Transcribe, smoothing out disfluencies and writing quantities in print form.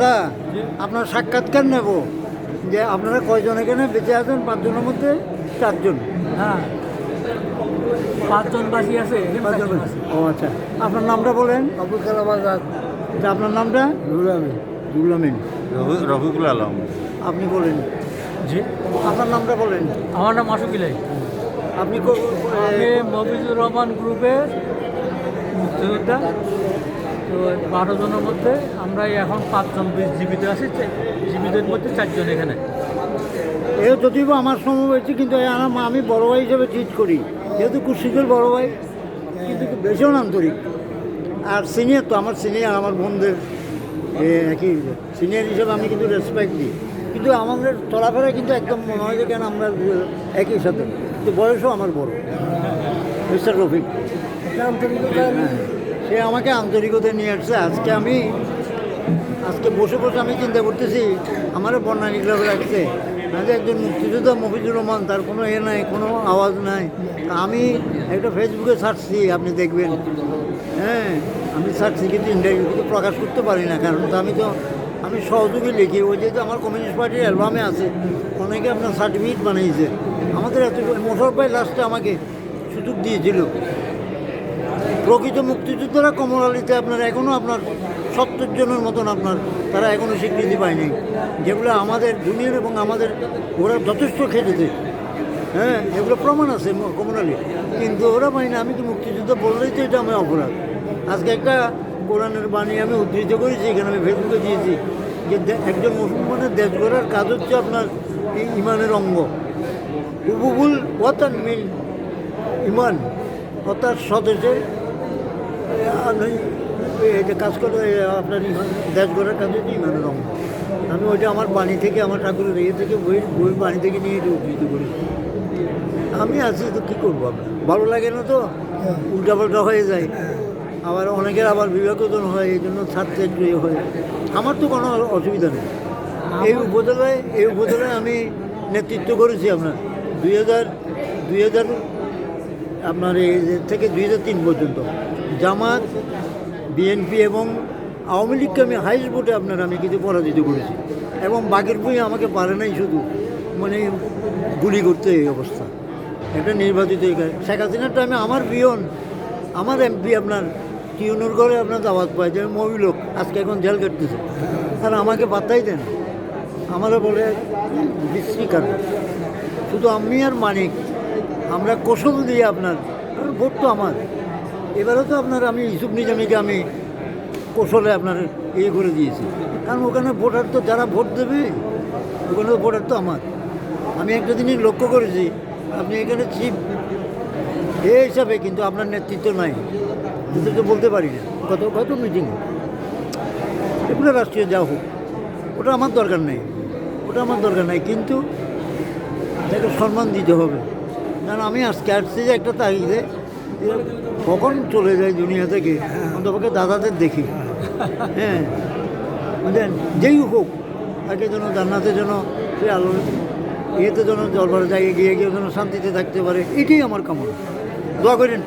দাদা, আপনার সাক্ষাৎকার নেব যে আপনারা কয়জন এখানে বেঁচে আছেন? 5 জনের মধ্যে 4 জন। হ্যাঁ, 5 জন বাকি আছে। 5 জন আছে। ও আচ্ছা, আপনার নামটা বলেন। আবুল কালাম আজাদ, আচ্ছা, আপনার নামটা? নুরুল আমিন, রুহুল আমিন। রফিকুল আলম। আপনি বলেন। জি, আপনার নামটা বলেন। আমার নাম আশোক ইলাই। আপনি আমি মফিজুর রহমান গ্রুপের মুক্তিযোদ্ধা। তো 12 জনের মধ্যে আমরা এখন 5 জন জীবিত আছি। জীবিতের মধ্যে 4 জন এখানে। এ যদিও বা আমার সময় হয়েছে, কিন্তু আমি বড় ভাই হিসেবে ট্রিট করি, যেহেতু কুশিকের বড় ভাই, কিন্তু ভীষণ আন্তরিক। আর সিনিয়র তো আমার সিনিয়র, আমার বোনদের একই সিনিয়র হিসেবে আমি কিন্তু রেসপেক্ট দিই। কিন্তু আমাদের চলাফেরা কিন্তু একদম মনে হয় যে কেন আমরা একই সাথে, কিন্তু বয়সও আমার বড়। মিস্টার রফিক সে আমাকে আন্তরিকতা নিয়ে আসছে। আজকে বসে বসে আমি চিন্তা করতেছি, আমারও বন্যানী ক্লাবে রাখছে যে একজন মুক্তিযোদ্ধা মফিজুর রহমান, তার কোনো নাই, কোনো আওয়াজ নাই। আমি একটা ফেসবুকে ছাড়ছি, আপনি দেখবেন। হ্যাঁ, আমি ছাড়ছি, কিন্তু ইন্টারভিউ কিন্তু প্রকাশ করতে পারি না, কারণ আমি সহযোগী লিখি। ওই যেহেতু আমার কমিউনিস্ট পার্টির অ্যালবামে আছে, অনেকে আপনার সার্টিফিকেট বানিয়েছে। আমাদের এত মোশাররফ ভাই লাস্টে আমাকে সুযোগ দিয়েছিল। প্রকৃত মুক্তিযোদ্ধারা কমলালিতে আপনার এখনও আপনার 70 জনের মতন তারা এখনও স্বীকৃতি পায়নি, যেগুলো আমাদের জুনিয়র এবং ওরা যথেষ্ট খেটেছে। হ্যাঁ, এগুলো প্রমাণ আছে কমলালি, কিন্তু ওরা পায় না। আমি তো মুক্তিযুদ্ধ বললেই তো এটা আমি অপরাধ। আজকে একটা কোরআনের বাণী আমি উদ্ধৃত করেছি, এখানে আমি ফেসবুকে দিয়েছি যে একজন মুসলমানের দেশ গড়ার কাজ হচ্ছে আপনার ইমানের অঙ্গ। হুবুবুল ওয়াতান মিন ইমান, অর্থাৎ স্বদেশের এটা কাজ করে আপনার দেশ গড়ার কাজ হচ্ছে ইমানের অঙ্গ। আমি ওইটা আমার বাণী থেকে, আমার ঠাকুরের থেকে বইয়ের বাণী থেকে নিয়ে এটা উদ্ধৃত করি। আমি আছি তো কী করবো, আপনার ভালো লাগে না তো, উল্টাপাল্টা হয়ে যায়। আবার অনেকের আবার বিবেচন হয়, এই জন্য ছাড়তে একটু হয়। আমার তো কোনো অসুবিধা নেই। এই উপজেলায় আমি নেতৃত্ব করেছি আপনার 2000 আপনার এই থেকে 2003 পর্যন্ত। জামাত, বিএনপি এবং আওয়ামী লীগকে আমি হাইস্ট ভোটে আমি কিছু পরাজিত করেছি, এবং বাকির বই আমাকে পারে নাই, শুধু মানে গুলি করতে এই অবস্থা। একটা নির্বাচিত শেখ হাসিনার টাইমে আমার পিয়ন, আমার এমপি আপনার টিউনুর ঘরে আপনার দাওয়াত পায় যে মহিলোক আজকে এখন জেল কাটতেছে, আর আমাকে পাত্তাই দেন। আমারও বলে বিশ্রীকার। শুধু আমি আর মানিক আমরা কৌশল দিয়ে কারণ ভোট তো আমার। এবারে তো আমি ইউসুফ নিজামীকে আমি কৌশলে করে দিয়েছি, কারণ ওখানে ভোটার তো যারা ভোট দেবে, ওখানে তো ভোটার তো আমার। আমি একটা জিনিস লক্ষ্য করেছি, আপনি এখানে চিফ এই হিসাবে, কিন্তু আপনার নেতৃত্ব নাই, কিন্তু তো বলতে পারি না। কত মিটিং, এগুলো রাষ্ট্রীয় যা হোক, ওটা আমার দরকার নেই, কিন্তু তাকে সম্মান দিতে হবে। কারণ আমি আজকে আসছি যে একটা তাগিদে, কখন চলে যায় দুনিয়া থেকে, অন্তপক্ষে দাদাদের দেখি। হ্যাঁ, বুঝলেন, যেই হোক তাকে যেন জান্নাতে যেন সে আলো ইয়েতে যেন দরবারে জায়গায় গিয়ে যেন শান্তিতে থাকতে পারে, এটাই আমার কামনা। দোয়া করেন।